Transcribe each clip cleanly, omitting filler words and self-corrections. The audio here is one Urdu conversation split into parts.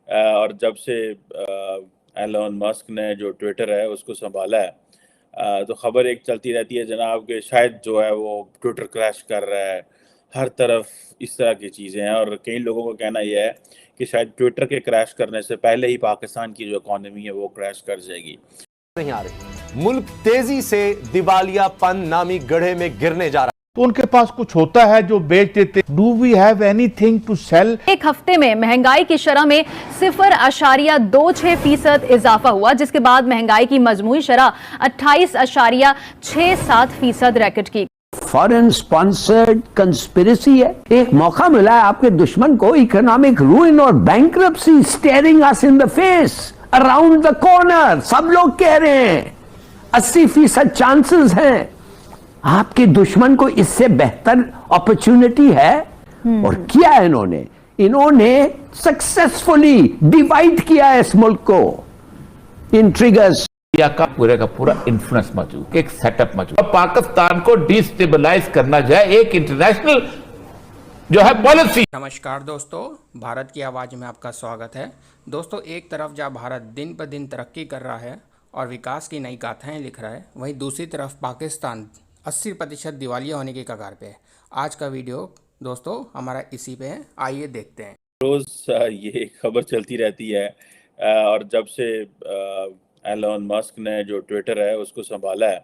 اور جب سے ایلون مسک نے جو ٹویٹر ہے اس کو سنبھالا ہے تو خبر ایک چلتی رہتی ہے جناب کہ شاید جو ہے وہ ٹویٹر کریش کر رہا ہے. ہر طرف اس طرح کی چیزیں ہیں اور کئی لوگوں کا کہنا یہ ہے کہ شاید ٹویٹر کے کریش کرنے سے پہلے ہی پاکستان کی جو اکانومی ہے وہ کریش کر جائے گی. نہیں آ رہی. ملک تیزی سے دیوالیہ پن نامی گڑھے میں گرنے جا رہا ہے. تو ان کے پاس کچھ ہوتا ہے جو بیچ دیتے. Do we have anything to sell? ایک ہفتے میں مہنگائی کی شرح میں 0.26% اضافہ ہوا، جس کے بعد مہنگائی کی مجموعی شرح 28.67% ریکارڈ کی. فارن سپانسرڈ کنسپریسی ہے. ایک موقع ملا ہے آپ کے دشمن کو. اکنامک روئن اور bankruptcy staring us in the face around the corner. سب لوگ کہہ رہے ہیں 80% چانسز ہیں. آپ کے دشمن کو اس سے بہتر اپرچونٹی ہے. اور کیا ہے انہوں نے سکسیسفلی ڈیوائڈ کیا ہے اس ملک کو ان ٹریگرز. کا پورے کا پورا انفلوئنس موجود، ایک سیٹ اپ موجود. پاکستان کو ڈی سٹیبلائز کرنا جائے ایک انٹرنیشنل جو ہے پالیسی. نمسکار دوستو، بھارت کی آواز میں آپ کا سواگت ہے. دوستو، ایک طرف جہاں بھارت دن پر دن ترقی کر رہا ہے اور وکاس کی نئی گاتھائیں لکھ رہا ہے، وہیں دوسری طرف پاکستان 80% دیوالیہ ہونے کی کگار پہ ہے. آج کا ویڈیو دوستو ہمارا اسی پہ ہے، آئیے دیکھتے ہیں. روز یہ خبر چلتی رہتی ہے اور جب سے ایلون مسک نے جو ٹویٹر ہے اس کو سنبھالا ہے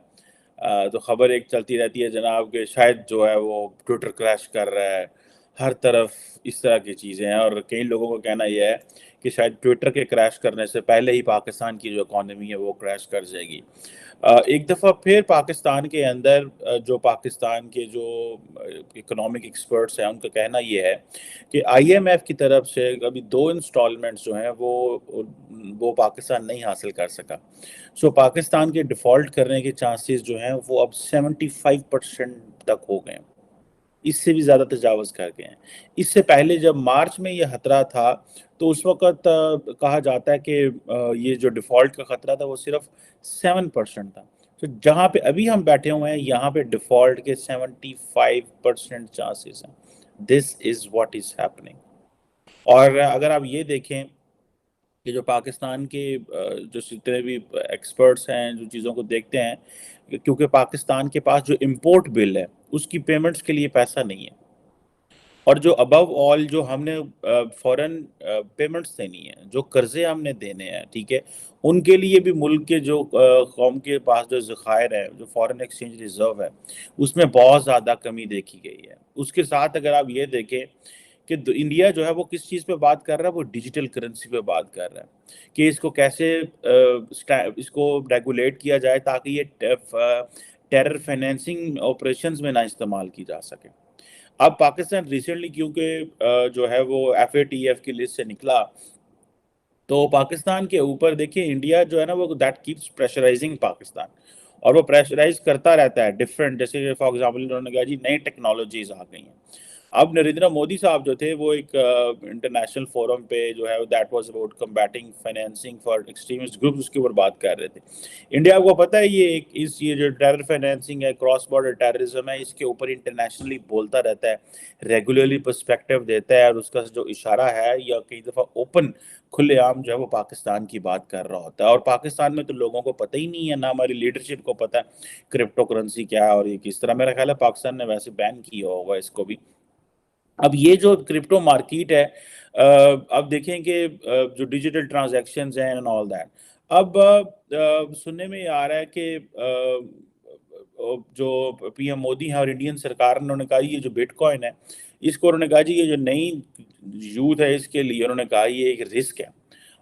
تو خبر ایک چلتی رہتی ہے جناب کہ شاید جو ہے وہ ٹویٹر کریش کر رہا ہے. ہر طرف اس طرح کی چیزیں ہیں اور کئی لوگوں کا کہنا یہ ہے کہ شاید ٹویٹر کے کریش کرنے سے پہلے ہی پاکستان کی جو اکانومی ہے وہ کریش کر جائے گی. ایک دفعہ پھر پاکستان کے اندر جو پاکستان کے جو اکنامک ایکسپرٹس ہیں ان کا کہنا یہ ہے کہ آئی ایم ایف کی طرف سے ابھی 2 انسٹالمنٹس جو ہیں وہ پاکستان نہیں حاصل کر سکا. سو پاکستان کے ڈیفالٹ کرنے کے چانسز جو ہیں وہ اب 75% تک ہو گئے ہیں. اس سے بھی زیادہ تجاوز کر گئے ہیں. اس سے پہلے جب مارچ میں یہ خطرہ تھا تو اس وقت کہا جاتا ہے کہ یہ جو ڈیفالٹ کا خطرہ تھا وہ صرف 7% تھا. تو جہاں پہ ابھی ہم بیٹھے ہوئے ہیں یہاں پہ ڈیفالٹ کے 75% چانسز ہیں. This is what is happening. اور اگر آپ یہ دیکھیں کہ جو پاکستان کے جو جتنے بھی ایکسپرٹس ہیں جو چیزوں کو دیکھتے ہیں، کیونکہ پاکستان کے پاس جو امپورٹ بل ہے اس کی پیمنٹس کے لیے پیسہ نہیں ہے اور جو ابو آل جو ہم نے فورن پیمنٹس دینی ہے، جو قرضے ہم نے دینے ہیں، ٹھیک ہے، ان کے لیے بھی ملک کے جو قوم کے پاس جو ذخائر ہے، جو فورن ایکسچینج ریزرو ہے، اس میں بہت زیادہ کمی دیکھی گئی ہے. اس کے ساتھ اگر آپ یہ دیکھیں کہ انڈیا جو ہے وہ کس چیز پہ بات کر رہا ہے، وہ ڈیجیٹل کرنسی پہ بات کر رہا ہے کہ اس کو کیسے اس کو ریگولیٹ کیا جائے تاکہ یہ ٹیرر فائنینسنگ آپریشنز میں نہ استعمال کی جا سکے. اب پاکستان ریسنٹلی کیونکہ جو ہے وہ ایف اے ٹی ایف کی لسٹ سے نکلا تو پاکستان کے اوپر دیکھیں انڈیا جو ہے نا وہ دیٹ کیپس پریشرائزنگ پاکستان اور وہ پریشرائز کرتا رہتا ہے ڈفرینٹ. جیسے فار ایگزامپل انہوں نے کہا جی نئی ٹیکنالوجیز آ گئی ہیں. اب نریندر مودی صاحب جو تھے وہ ایک انٹرنیشنل فورم پہ جو ہے that was about combating financing for extremist groups, اس کے اوپر بات کر رہے تھے. انڈیا کو پتہ ہے یہ جو ٹیرر فائنینسنگ ہے، کراس بارڈر ٹیررزم ہے، اس کے اوپر انٹرنیشنلی بولتا رہتا ہے، ریگولرلی پرسپیکٹیو دیتا ہے اور اس کا جو اشارہ ہے یا کئی دفعہ اوپن کھلے عام جو ہے وہ پاکستان کی بات کر رہا ہوتا ہے. اور پاکستان میں تو لوگوں کو پتہ ہی نہیں ہے، نہ ہماری لیڈرشپ کو پتہ ہے کرپٹو کرنسی کیا ہے اور یہ کس طرح. میرا خیال ہے پاکستان نے ویسے بین کیا ہوگا اس کو بھی. اب یہ جو کرپٹو مارکیٹ ہے، اب دیکھیں کہ جو ڈیجیٹل ٹرانزیکشنز ہیں اینڈ آل دیٹ، اب سننے میں یہ آ رہا ہے کہ جو پی ایم مودی ہیں اور انڈین سرکار انہوں نے کہا یہ جو بٹ کوائن ہے اس کو انہوں نے کہا جی یہ جو نئی یوتھ ہے اس کے لیے انہوں نے کہا یہ ایک رسک ہے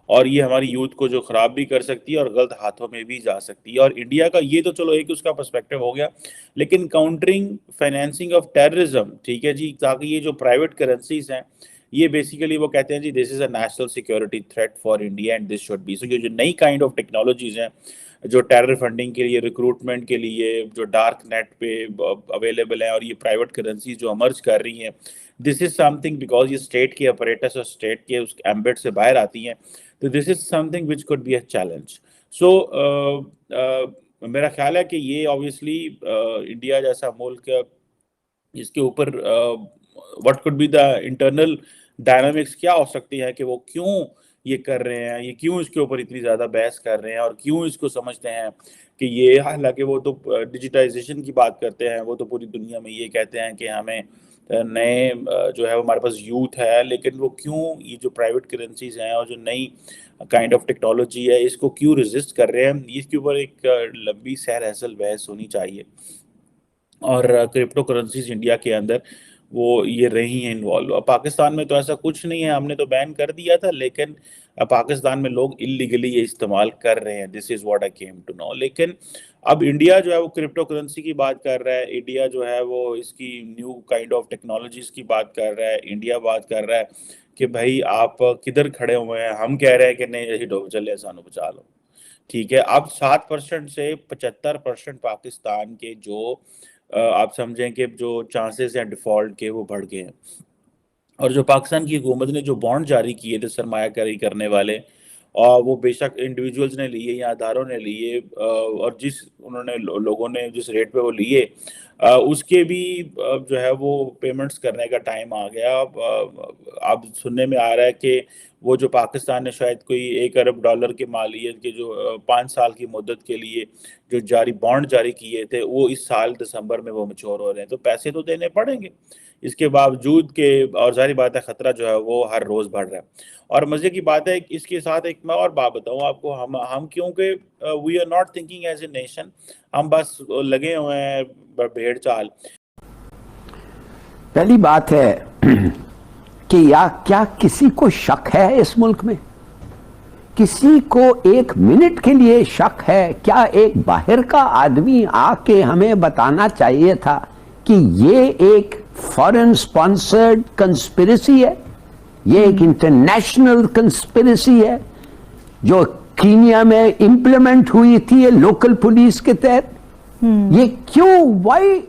اور یہ ہماری یوتھ کو جو خراب بھی کر سکتی ہے اور غلط ہاتھوں میں بھی جا سکتی ہے. اور انڈیا کا یہ تو چلو ایک اس کا پرسپیکٹیو ہو گیا، لیکن کاؤنٹرنگ فائنینسنگ آف ٹیررزم، ٹھیک ہے جی، تاکہ یہ جو پرائیویٹ کرنسیز ہیں یہ بیسیکلی وہ کہتے ہیں جی this is a national security threat for India and this should be. So یہ جو نئی کائنڈ آف ٹیکنالوجیز ہیں جو ٹیرر فنڈنگ کے لیے، ریکروٹمنٹ کے لیے، جو ڈارک نیٹ پہ اویلیبل ہیں اور یہ پرائیویٹ کرنسیز جو امرج کر رہی ہیں، this is something because یہ اسٹیٹ کے اپریٹس اور اسٹیٹ کے اس ایمبٹ سے باہر آتی ہیں، تو this is something which could be a challenge. So میرا خیال ہے کہ یہ آبویسلی انڈیا جیسا ملک اس کے اوپر what could be the internal dynamics کیا ہو سکتی ہے کہ وہ کیوں یہ کر رہے ہیں, یہ کیوں اس کے اوپر اتنی زیادہ بحث کر رہے ہیں, اور کیوں اس کو سمجھتے ہیں کہ یہ, حالانکہ وہ تو ڈیجیٹائزیشن کی بات کرتے ہیں, وہ تو پوری دنیا میں یہ کہتے ہیں کہ ہمیں نئے جو ہے ہمارے پاس یوتھ ہے, لیکن وہ کیوں یہ جو پرائیویٹ کرنسیز ہیں اور جو نئی کائنڈ آف ٹیکنالوجی ہے اس کو کیوں ریزسٹ کر رہے ہیں, اس کے اوپر ایک لمبی سیر حاصل بحث ہونی چاہیے. اور کرپٹو کرنسیز انڈیا کے اندر وہ یہ رہی ہیں انوالو. پاکستان میں تو ایسا کچھ نہیں ہے, ہم نے تو بین کر دیا تھا, لیکن پاکستان میں لوگ اللیگلی یہ استعمال کر رہے ہیں. This is what I came to know. لیکن اب انڈیا جو ہے وہ کرپٹو کرنسی کی بات کر رہا ہے, انڈیا جو ہے وہ اس کی نیو کائنڈ آف ٹیکنالوجیز کی بات کر رہا ہے, انڈیا بات کر رہا ہے کہ بھائی آپ کدھر کھڑے ہوئے ہیں. ہم کہہ رہے ہیں کہ نہیں یہی ڈوب چلے سانو بچا لو, ٹھیک ہے. اب 7% سے 75% پاکستان کے جو آپ سمجھیں کہ جو چانسز ہیں ڈیفالٹ کے وہ بڑھ گئے ہیں. اور جو پاکستان کی حکومت نے جو بانڈ جاری کیے تھے سرمایہ کاری کرنے والے, اور وہ بے شک انڈیویجولز نے لیے یا اداروں نے لیے, اور جس انہوں نے لوگوں نے جس ریٹ پہ وہ لیے اس کے بھی جو ہے وہ پیمنٹس کرنے کا ٹائم آ گیا. اب سننے میں آ رہا ہے کہ وہ جو پاکستان نے شاید کوئی $1 ارب کے مالیت کے جو 5 سال کی مدت کے لیے جو بانڈ جاری کیے تھے وہ اس سال دسمبر میں وہ میچور ہو رہے ہیں. تو پیسے تو دینے پڑیں گے اس کے باوجود کہ, اور ظاہری بات ہے خطرہ جو ہے وہ ہر روز بڑھ رہا ہے. اور مزے کی بات ہے اس کے ساتھ ایک میں اور بات بتاؤں آپ کو, ہم کیونکہ we are not thinking as a nation, ہم بس لگے ہوئے ہیں بھیڑ چال. پہلی بات ہے کہ کیا کسی کو شک ہے اس ملک میں؟ کسی کو ایک منٹ کے لیے شک ہے؟ کیا ایک باہر کا آدمی آ کے ہمیں بتانا چاہیے تھا کہ یہ ایک فارن سپانسرڈ کنسپریسی ہے, یہ ایک انٹرنیشنل کنسپریسی ہے جو کینیا میں امپلیمنٹ ہوئی تھی لوکل پولیس کے تحت. یہ کیوں, وائی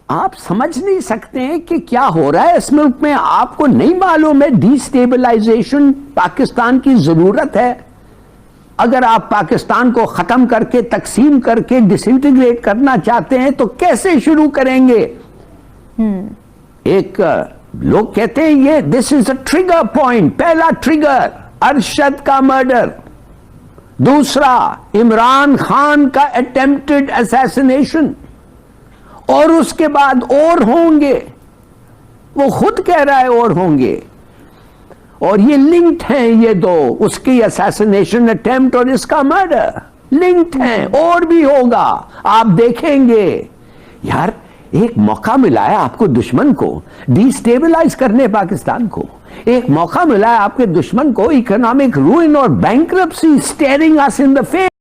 آپ سمجھ نہیں سکتے ہیں کہ کیا ہو رہا ہے اس ملک میں؟ آپ کو نہیں معلوم ہے ڈی سٹیبلائزیشن پاکستان کی ضرورت ہے؟ اگر آپ پاکستان کو ختم کر کے, تقسیم کر کے, ڈس انٹیگریٹ کرنا چاہتے ہیں تو کیسے شروع کریں گے؟ ایک لوگ کہتے ہیں یہ دس از اے ٹریگر پوائنٹ. پہلا ٹریگر ارشد کا مرڈر, دوسرا عمران خان کا اٹیمپٹڈ اسیسینیشن, اور اس کے بعد اور ہوں گے. وہ خود کہہ رہا ہے اور ہوں گے, اور یہ لنکڈ ہیں یہ دو, اس کی اسیسینیشن اٹیمپٹ اور اس کا مرڈر لنکڈ ہیں, اور بھی ہوگا آپ دیکھیں گے. یار ایک موقع ملا ہے آپ کو دشمن کو ڈی سٹیبلائز کرنے, پاکستان کو ایک موقع ملا ہے آپ کے دشمن کو اکنامک روئن اور bankruptcy staring us in the face.